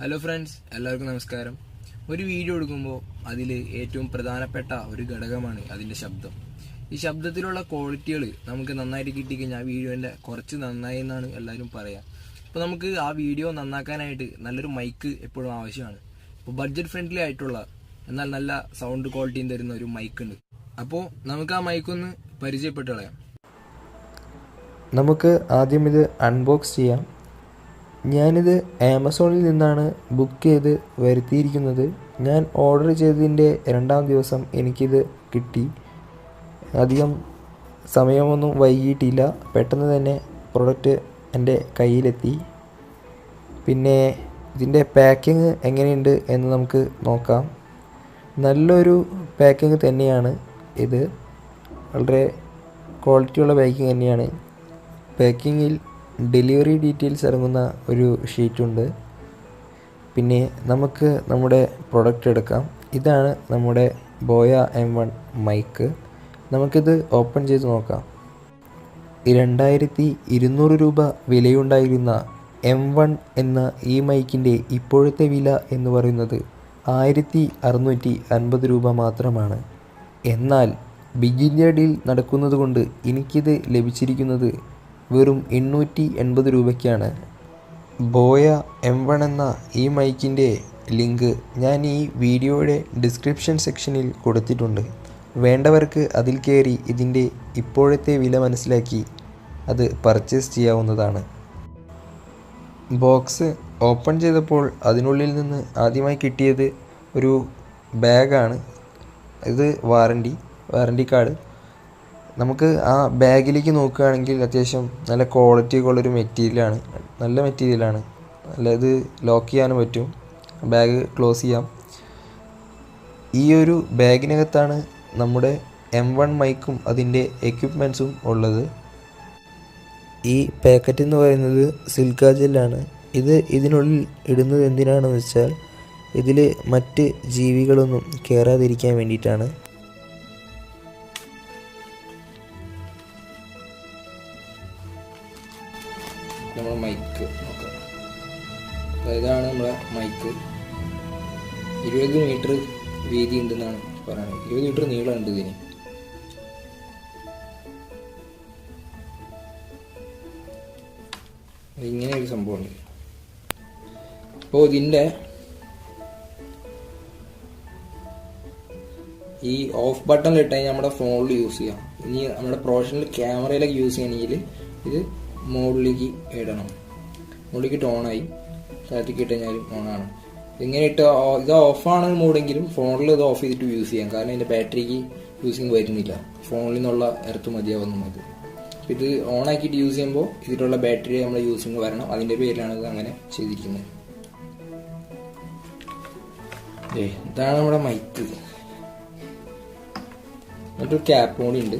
Hello friends, എല്ലാവർക്കും നമസ്കാരം. ഒരു വീഡിയോ എടുക്കുമ്പോൾ അതിൽ ഏറ്റവും പ്രധാനപ്പെട്ട ഒരു ഘടകമാണ് അതിൻ്റെ ശബ്ദം. ഈ ശബ്ദത്തിലുള്ള ക്വാളിറ്റികൾ നമുക്ക് നന്നായിട്ട് കിട്ടിക്കഴിഞ്ഞാൽ ആ വീഡിയോൻ്റെ കുറച്ച് നന്നായി എന്നാണ് എല്ലാവരും പറയുക. അപ്പോൾ നമുക്ക് ആ വീഡിയോ നന്നാക്കാനായിട്ട് നല്ലൊരു മൈക്ക് എപ്പോഴും ആവശ്യമാണ്. അപ്പോൾ ബഡ്ജറ്റ് ഫ്രണ്ട്ലി ആയിട്ടുള്ള എന്നാൽ നല്ല സൗണ്ട് ക്വാളിറ്റിയും തരുന്ന ഒരു മൈക്ക് ഉണ്ട്. അപ്പോൾ നമുക്ക് ആ മൈക്കൊന്ന് പരിചയപ്പെട്ട് കളയാം. നമുക്ക് ആദ്യം ഇത് അൺബോക്സ് ചെയ്യാം. ഞാനിത് ആമസോണിൽ നിന്നാണ് ബുക്ക് ചെയ്ത് വരുത്തിയിരിക്കുന്നത്. ഞാൻ ഓർഡർ ചെയ്തതിൻ്റെ 2-ാം ദിവസം എനിക്കിത് കിട്ടി. അധികം സമയമൊന്നും വൈകിയിട്ടില്ല, പെട്ടെന്ന് തന്നെ പ്രൊഡക്റ്റ് എൻ്റെ കയ്യിലെത്തി. പിന്നെ ഇതിൻ്റെ പാക്കിങ് എങ്ങനെയുണ്ട് എന്ന് നമുക്ക് നോക്കാം. നല്ലൊരു പാക്കിങ് തന്നെയാണ് ഇത്, വളരെ ക്വാളിറ്റിയുള്ള പാക്കിങ് തന്നെയാണ്. പാക്കിങ്ങിൽ ഡെലിവറി ഡീറ്റെയിൽസ് ഇറങ്ങുന്ന ഒരു ഷീറ്റുണ്ട്. പിന്നെ നമുക്ക് നമ്മുടെ പ്രൊഡക്റ്റ് എടുക്കാം. ഇതാണ് നമ്മുടെ ബോയ M1 മൈക്ക്. നമുക്കിത് ഓപ്പൺ ചെയ്ത് നോക്കാം. 2200 രൂപ വിലയുണ്ടായിരുന്ന M1 എന്ന ഈ മൈക്കിൻ്റെ ഇപ്പോഴത്തെ വില എന്ന് പറയുന്നത് 1650 രൂപ മാത്രമാണ്. എന്നാൽ ബിഗിനർ ഡീൽ നടക്കുന്നത് കൊണ്ട് എനിക്കിത് ലഭിച്ചിരിക്കുന്നത് വെറും 880 രൂപയ്ക്കാണ്. ബോയ M1 എന്ന ഈ മൈക്കിൻ്റെ ലിങ്ക് ഞാൻ ഈ വീഡിയോയുടെ ഡിസ്ക്രിപ്ഷൻ സെക്ഷനിൽ കൊടുത്തിട്ടുണ്ട്. വേണ്ടവർക്ക് അതിൽ കയറി ഇതിൻ്റെ ഇപ്പോഴത്തെ വില മനസ്സിലാക്കി അത് പർച്ചേസ് ചെയ്യാവുന്നതാണ്. ബോക്സ് ഓപ്പൺ ചെയ്തപ്പോൾ അതിനുള്ളിൽ നിന്ന് ആദ്യമായി കിട്ടിയത് ഒരു ബാഗാണ്. ഇത് വാറണ്ടി കാർഡ്. നമുക്ക് ആ ബാഗിലേക്ക് നോക്കുകയാണെങ്കിൽ അത്യാവശ്യം നല്ല ക്വാളിറ്റിയൊക്കെ ഉള്ളൊരു മെറ്റീരിയലാണ്. നല്ല മെറ്റീരിയലാണ്. ഇത് ലോക്ക് ചെയ്യാനും പറ്റും. ബാഗ് ക്ലോസ് ചെയ്യാം. ഈ ഒരു ബാഗിനകത്താണ് നമ്മുടെ M1 മൈക്കും അതിൻ്റെ എക്യുപ്മെൻറ്റ്സും ഉള്ളത്. ഈ പാക്കറ്റ് എന്ന് പറയുന്നത് സിൽക്ക ജെല്ലാണ്. ഇതിനുള്ളിൽ ഇടുന്നത് എന്തിനാണെന്ന് വെച്ചാൽ ഇതിൽ മറ്റ് ജീവികളൊന്നും കയറാതിരിക്കാൻ വേണ്ടിയിട്ടാണ്. നമ്മുടെ മൈക്ക് നോക്കാം. ഇതാണ് നമ്മുടെ മൈക്ക്. 20 മീറ്റർ വീതി ഉണ്ടെന്നാണ് പറയുന്നത്. 20 മീറ്റർ നീളം ഉണ്ട് ഇതിന്. ഇങ്ങനെ ഒരു സംഭവമുണ്ട്. അപ്പോൾ ഇതിൻ്റെ ഈ ഓഫ് ബട്ടൺ ഇട്ട് കഴിഞ്ഞാൽ നമ്മുടെ ഫോണിൽ യൂസ് ചെയ്യാം. ഇനി നമ്മുടെ പ്രൊഫഷണൽ ക്യാമറയിലൊക്കെ യൂസ് ചെയ്യണമെങ്കിൽ ഇത് മുകളിലേക്ക് ഇടണം. മുകളിലേക്ക് ഓണായി താഴത്തേക്ക് ഇട്ട് കഴിഞ്ഞാലും ഓണാണ്. ഇങ്ങനെ ഇട്ട് ഇത് ഓഫാണ് മോഡെങ്കിലും ഫോണിൽ ഇത് ഓഫ് ചെയ്തിട്ട് യൂസ് ചെയ്യാം. കാരണം ഇതിൻ്റെ ബാറ്ററിക്ക് യൂസിങ് വരുന്നില്ല. ഫോണിൽ നിന്നുള്ള എർത്ത് മതിയാവുന്നു മതി. ഇത് ഓണാക്കിയിട്ട് യൂസ് ചെയ്യുമ്പോൾ ഇതിലുള്ള ബാറ്ററി നമ്മൾ യൂസിങ് വരണം. അതിൻ്റെ പേരിലാണ് ഇത് അങ്ങനെ ചെയ്തിരിക്കുന്നത്. ഇതാണ് നമ്മുടെ മൈക്ക്. എന്നിട്ടൊരു ക്യാപ്പ് കൂടി ഉണ്ട്.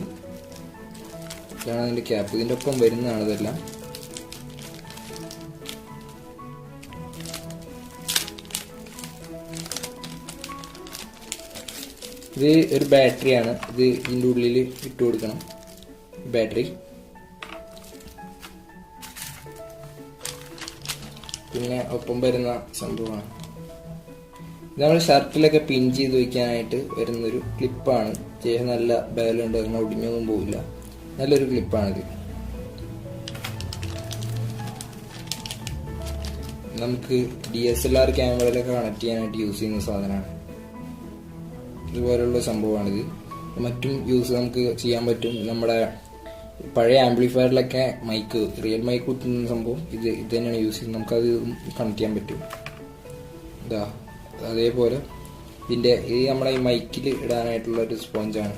ഇതാണ് അതിൻ്റെ ക്യാപ്പ്. ഇതിൻ്റെ ഒപ്പം വരുന്നതാണ് ഇതെല്ലാം. ഇത് ഒരു ബാറ്ററിയാണ്. ഇത് ഇതിൻ്റെ ഉള്ളിൽ ഇട്ട് കൊടുക്കണം. ബാറ്ററി പിന്നെ ഒപ്പം വരുന്ന സംഭവമാണ്. ഇത് നമ്മൾ ഷർട്ടിലൊക്കെ പിൻ ചെയ്ത് വയ്ക്കാനായിട്ട് വരുന്നൊരു ക്ലിപ്പാണ്. ശേഷം നല്ല ബലമുണ്ട്, അങ്ങനെ ഒടിഞ്ഞൊന്നും പോവില്ല. നല്ലൊരു ക്ലിപ്പാണിത്. നമുക്ക് DSLR ക്യാമറയിലൊക്കെ കണക്ട് ചെയ്യാനായിട്ട് യൂസ് ചെയ്യുന്ന സാധനമാണ്. ഇതുപോലുള്ള സംഭവമാണിത്. മറ്റും യൂസ് നമുക്ക് ചെയ്യാൻ പറ്റും. നമ്മുടെ പഴയ ആംപ്ലിഫയറിലൊക്കെ മൈക്ക്, റിയൽ മൈക്ക് കുത്തുന്ന സംഭവം ഇത് തന്നെയാണ് യൂസ് ചെയ്യുന്നത്. നമുക്കത് കണക്ട് ചെയ്യാൻ പറ്റും. ഇതാ അതേപോലെ ഇതിൻ്റെ ഇത് നമ്മുടെ ഈ മൈക്കിൽ ഇടാനായിട്ടുള്ള ഒരു സ്പോഞ്ചാണ്.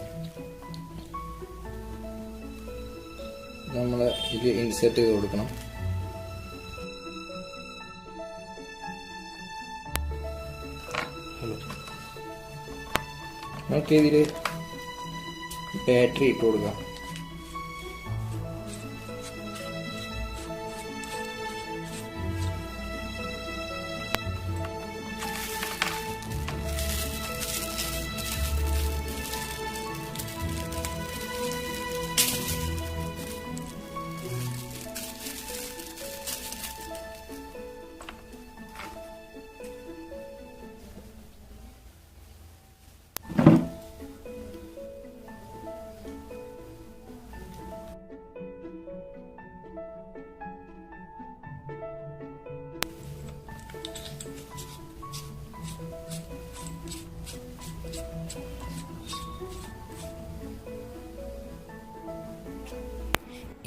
നമ്മൾ ഇത് ഇൻസെർട്ട് ചെയ്ത് കൊടുക്കണം. നമുക്ക് ഇതിൽ ബാറ്ററി ഇട്ട് കൊടുക്കാം.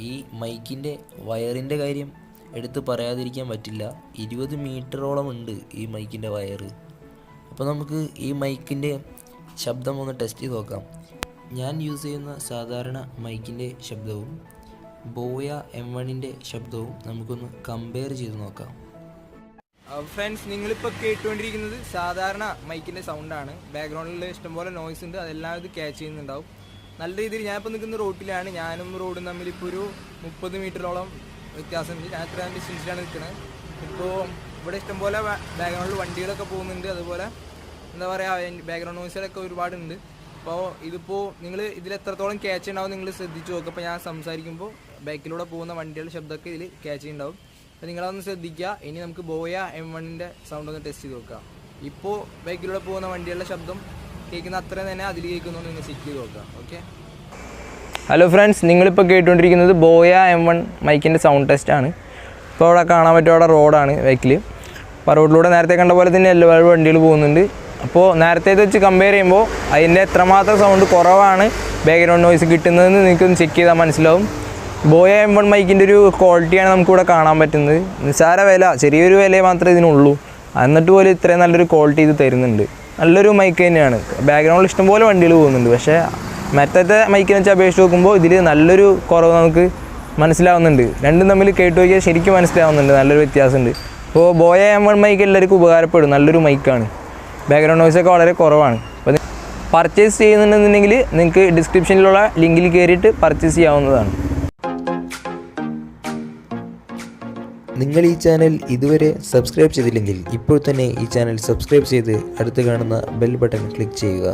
ഈ മൈക്കിൻ്റെ വയറിൻ്റെ കാര്യം എടുത്ത് പറയാതിരിക്കാൻ പറ്റില്ല. 20 മീറ്ററോളം ഉണ്ട് ഈ മൈക്കിൻ്റെ വയറ്. അപ്പോൾ നമുക്ക് ഈ മൈക്കിൻ്റെ ശബ്ദം ഒന്ന് ടെസ്റ്റ് ചെയ്ത് നോക്കാം. ഞാൻ യൂസ് ചെയ്യുന്ന സാധാരണ മൈക്കിൻ്റെ ശബ്ദവും ബോയ M1ൻ്റെ ശബ്ദവും നമുക്കൊന്ന് കമ്പയർ ചെയ്ത് നോക്കാം. ഫ്രണ്ട്സ്, നിങ്ങളിപ്പോൾ കേട്ടുകൊണ്ടിരിക്കുന്നത് സാധാരണ മൈക്കിൻ്റെ സൗണ്ടാണ്. ബാക്ക്ഗ്രൗണ്ടിൽ ഇഷ്ടംപോലെ നോയ്സ് ഉണ്ട്, അതെല്ലാം ഇത് ക്യാച്ച് ചെയ്യുന്നുണ്ടാവും. നല്ല രീതിയിൽ ഞാനിപ്പോൾ നിൽക്കുന്ന റോഡിലാണ്. ഞാനും റോഡും തമ്മിൽ ഇപ്പോൾ ഒരു 30 മീറ്ററോളം വ്യത്യാസമുണ്ട്. ഞാൻ ഇത്രയും ഡിസ്റ്റൻസിലാണ് നിൽക്കുന്നത്. ഇപ്പോൾ ഇവിടെ ഇഷ്ടംപോലെ ബാക്ക്ഗ്രൗണ്ടിൽ വണ്ടികളൊക്കെ പോകുന്നുണ്ട്. അതുപോലെ എന്താ പറയുക, ബാക്ക്ഗ്രൗണ്ട് നോയ്സുകളൊക്കെ ഒരുപാടുണ്ട്. അപ്പോൾ ഇതിപ്പോൾ നിങ്ങൾ ഇതിൽ എത്രത്തോളം ക്യാച്ച് ഉണ്ടാവും നിങ്ങൾ ശ്രദ്ധിച്ച് നോക്കുക. അപ്പോൾ ഞാൻ സംസാരിക്കുമ്പോൾ ബാക്കിലൂടെ പോകുന്ന വണ്ടികളുടെ ശബ്ദമൊക്കെ ഇതിൽ ക്യാച്ച് ചെയ്യുന്നുണ്ടാവും. അപ്പോൾ നിങ്ങളതൊന്ന് ശ്രദ്ധിക്കുക. ഇനി നമുക്ക് ബോയ M1ൻ്റെ സൗണ്ട് ഒന്ന് ടെസ്റ്റ് ചെയ്ത് നോക്കാം. ഇപ്പോൾ ബാക്കിലൂടെ പോകുന്ന വണ്ടികളുടെ ശബ്ദം കേൾക്കുന്ന അത്രയും തന്നെ അതിൽ കേൾക്കുന്നുണ്ട്. നിങ്ങൾ ചെക്ക് ചെയ്ത് നോക്കുക. ഓക്കെ. ഹലോ ഫ്രണ്ട്സ്, നിങ്ങളിപ്പോൾ കേട്ടുകൊണ്ടിരിക്കുന്നത് ബോയ M1 മൈക്കിൻ്റെ സൗണ്ട് ടെസ്റ്റാണ്. ഇപ്പോൾ അവിടെ കാണാൻ പറ്റും, അവിടെ റോഡാണ് ബാക്കിൽ. അപ്പോൾ റോഡിലൂടെ നേരത്തെ കണ്ട പോലെ തന്നെ എല്ലാ വണ്ടികൾ പോകുന്നുണ്ട്. അപ്പോൾ നേരത്തെ വെച്ച് കമ്പയർ ചെയ്യുമ്പോൾ അതിൻ്റെ എത്രമാത്രം സൗണ്ട് കുറവാണ് ബാക്ക്ഗ്രൗണ്ട് നോയ്സ് കിട്ടുന്നതെന്ന് നിങ്ങൾക്കൊന്ന് ചെക്ക് ചെയ്താൽ മനസ്സിലാവും. ബോയ M1 മൈക്കിൻ്റെ ഒരു ക്വാളിറ്റിയാണ് നമുക്കിവിടെ കാണാൻ പറ്റുന്നത്. നിസ്സാര വില, ചെറിയൊരു വില മാത്രമേ ഇതിനുള്ളൂ. എന്നിട്ട് പോലും ഇത്രയും നല്ലൊരു ക്വാളിറ്റി ഇത് തരുന്നുണ്ട്. നല്ലൊരു മൈക്ക് തന്നെയാണ്. ബാക്ക്ഗ്രൗണ്ടിൽ ഇഷ്ടംപോലെ വണ്ടികൾ പോകുന്നുണ്ട്. പക്ഷേ മറ്റത്തെ മൈക്കിനെ വെച്ച് അപേക്ഷിച്ച് നോക്കുമ്പോൾ ഇതിൽ നല്ലൊരു കുറവ് നമുക്ക് മനസ്സിലാവുന്നുണ്ട്. രണ്ടും തമ്മിൽ കേട്ട് നോക്കിയാൽ ശരിക്കും മനസ്സിലാവുന്നുണ്ട്, നല്ലൊരു വ്യത്യാസമുണ്ട്. അപ്പോൾ ബോയ M1 മൈക്ക് എല്ലാവർക്കും ഉപകാരപ്പെടും. നല്ലൊരു മൈക്കാണ്. ബാക്ക്ഗ്രൗണ്ട് നോയ്സൊക്കെ വളരെ കുറവാണ്. അപ്പോൾ പർച്ചേസ് ചെയ്യുന്നുണ്ടെന്നുണ്ടെങ്കിൽ നിങ്ങൾക്ക് ഡിസ്ക്രിപ്ഷനിലുള്ള ലിങ്കിൽ കയറിയിട്ട് പർച്ചേസ് ചെയ്യാവുന്നതാണ്. നിങ്ങൾ ഈ ചാനൽ ഇതുവരെ സബ്സ്ക്രൈബ് ചെയ്തില്ലെങ്കിൽ ഇപ്പോൾ തന്നെ ഈ ചാനൽ സബ്സ്ക്രൈബ് ചെയ്ത് അടുത്ത് കാണുന്ന ബെൽ ബട്ടൺ ക്ലിക്ക് ചെയ്യുക.